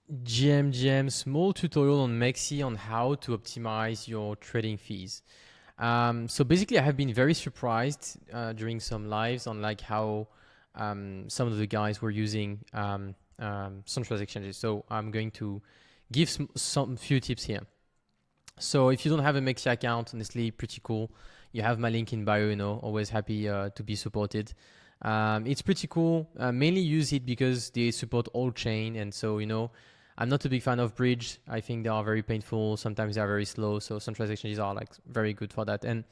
Small tutorial on Mexi on how to optimize your trading fees. So basically, I have been very surprised during some lives on like how some of the guys were using centralized exchanges. So I'm going to give some few tips here. So if you don't have a Mexi account, honestly, pretty cool. You have my link in bio, always happy to be supported. It's pretty cool. Mainly use it because they support all chain. And so, I'm not a big fan of bridge. I think they are very painful. Sometimes they are very slow. So centralized exchanges are like very good for that. And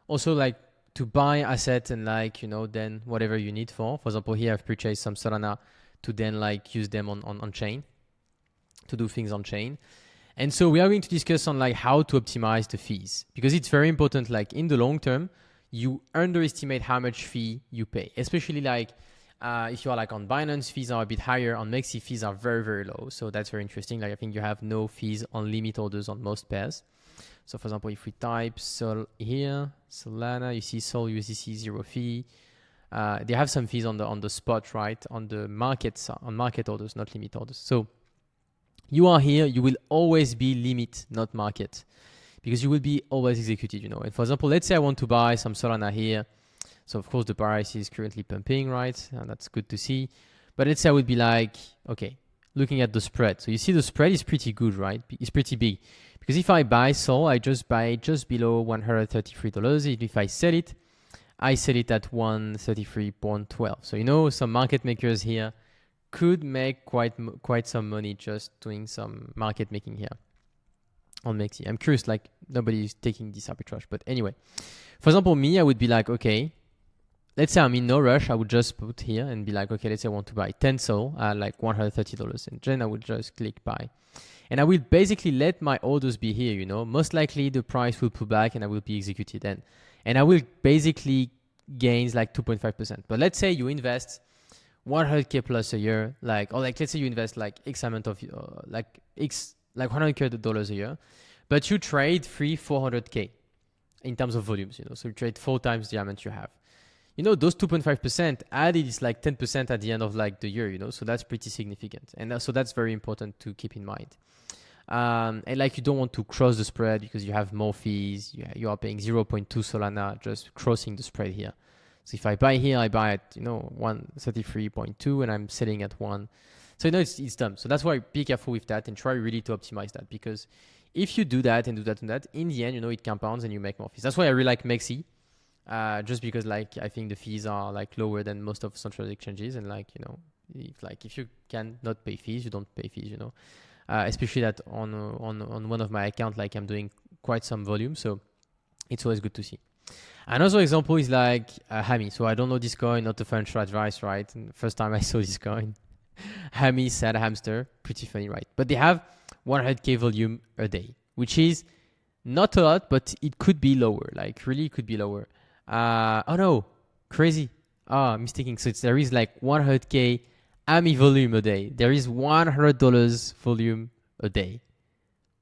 also like to buy assets and like, then whatever you need for example, here I've purchased some Solana to then like use them on chain to do things on chain. And so we are going to discuss on like how to optimize the fees because it's very important. Like in the long term, you underestimate how much fee you pay, especially like if you are like on Binance, fees are a bit higher. On Mexi, fees are very, very low. So that's very interesting. Like I think you have no fees on limit orders on most pairs. So for example, if we type Sol here, Solana, you see Sol USDC 0 fee. They have some fees on the spot, right? On the markets, on market orders, not limit orders. So you are here, you will always be limit, not market, because you will be always executed, And for example, let's say I want to buy some Solana here. So of course the price is currently pumping, right? And that's good to see. But let's say I would be like, okay, looking at the spread. So you see the spread is pretty good, right? It's pretty big. Because if I buy Sol, I just buy just below $133. If I sell it at 133.12. So some market makers here could make quite some money just doing some market making here on Mexi. I'm curious, like nobody is taking this arbitrage, but anyway, for example, me, I would be like, okay, let's say I'm in no rush. I would just put here and be like, okay, let's say I want to buy 10 Sol at like $130, and then I would just click buy, and I will basically let my orders be here. Most likely the price will pull back and I will be executed, and I will basically gains like 2.5%. But let's say you invest 100K plus a year, let's say you invest like X amount of like $100K a year, but you trade 400K in terms of volumes, so you trade 4 times the amount you have. Those 2.5% added is like 10% at the end of like the year, so that's pretty significant. And so that's very important to keep in mind. And like you don't want to cross the spread because you have more fees. You are paying 0.2 Solana just crossing the spread here. So if I buy here, I buy at 133.2 and I'm selling at 1. So it's dumb. So that's why be careful with that and try really to optimize that, because if you do that and do that, in the end, it compounds and you make more fees. That's why I really like Mexi, just because like I think the fees are like lower than most of central exchanges, and if you can not pay fees, you don't pay fees, especially that on one of my accounts, like I'm doing quite some volume, so it's always good to see. Another example is like Hami. So I don't know this coin, not a financial advice, right? And first time I saw this coin, Hami, sad hamster, pretty funny, right? But they have 100K volume a day, which is not a lot, but it could be lower. Like really could be lower. Oh no, crazy. I'm mistaking. So there is like 100K Hami volume a day. There is $100 volume a day.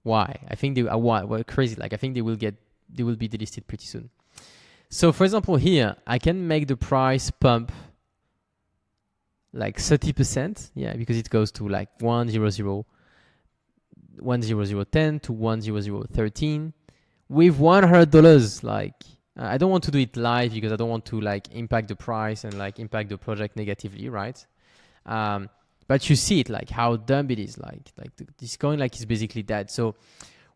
Why? I think they are well, crazy. Like I think they will be delisted pretty soon. So for example, here, I can make the price pump like 30%. Yeah, because it goes to like 10010 to 10013 with $100. Like, I don't want to do it live because I don't want to like impact the price and like impact the project negatively, right? But you see it, like how dumb it is. Like this coin like is basically dead. So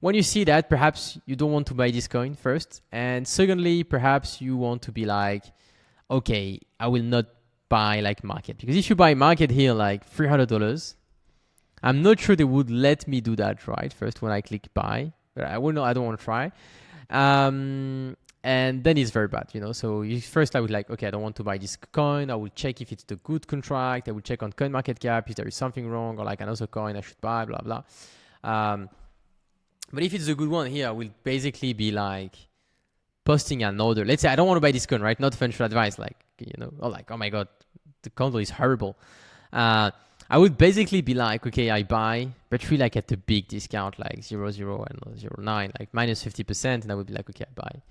when you see that, perhaps you don't want to buy this coin first. And secondly, perhaps you want to be like, okay, I will not buy like market. Because if you buy market here, like $300, I'm not sure they would let me do that, right? First, when I click buy, but I don't want to try. And then it's very bad, So first I would like, okay, I don't want to buy this coin. I will check if it's the good contract. I will check on coin market cap if there is something wrong or like another coin I should buy, blah, blah. But if it's a good one here, I will basically be like posting an order. Let's say I don't want to buy this coin, right? Not financial advice, oh my God, the condo is horrible. I would basically be like, okay, I buy, but really like at a big discount, like 0.0 and 0.9, like minus 50%. And I would be like, okay, I buy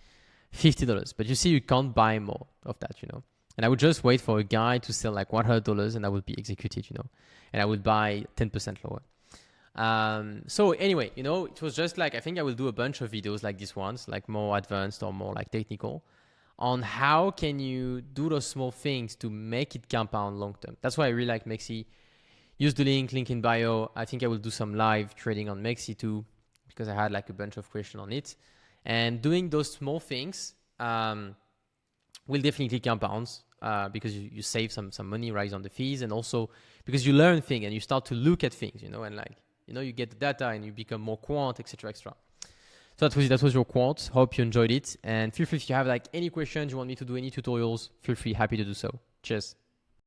$50. But you see, you can't buy more of that, And I would just wait for a guy to sell like $100 and I would be executed, And I would buy 10% lower. So anyway, you know, it was just like, I think I will do a bunch of videos like this ones, like more advanced or more like technical, on how can you do those small things to make it compound long term. That's why I really like Mexi. Use the link in bio. I think I will do some live trading on Mexi too, because I had like a bunch of questions on it. And doing those small things will definitely compound because you save some money, right, on the fees, and also because you learn things and you start to look at things, you know, and like, you know, you get the data and you become more quant, etc., etc. So that was it. That was your quant. Hope you enjoyed it. And feel free if you have like any questions, you want me to do any tutorials, feel free, happy to do so. Cheers.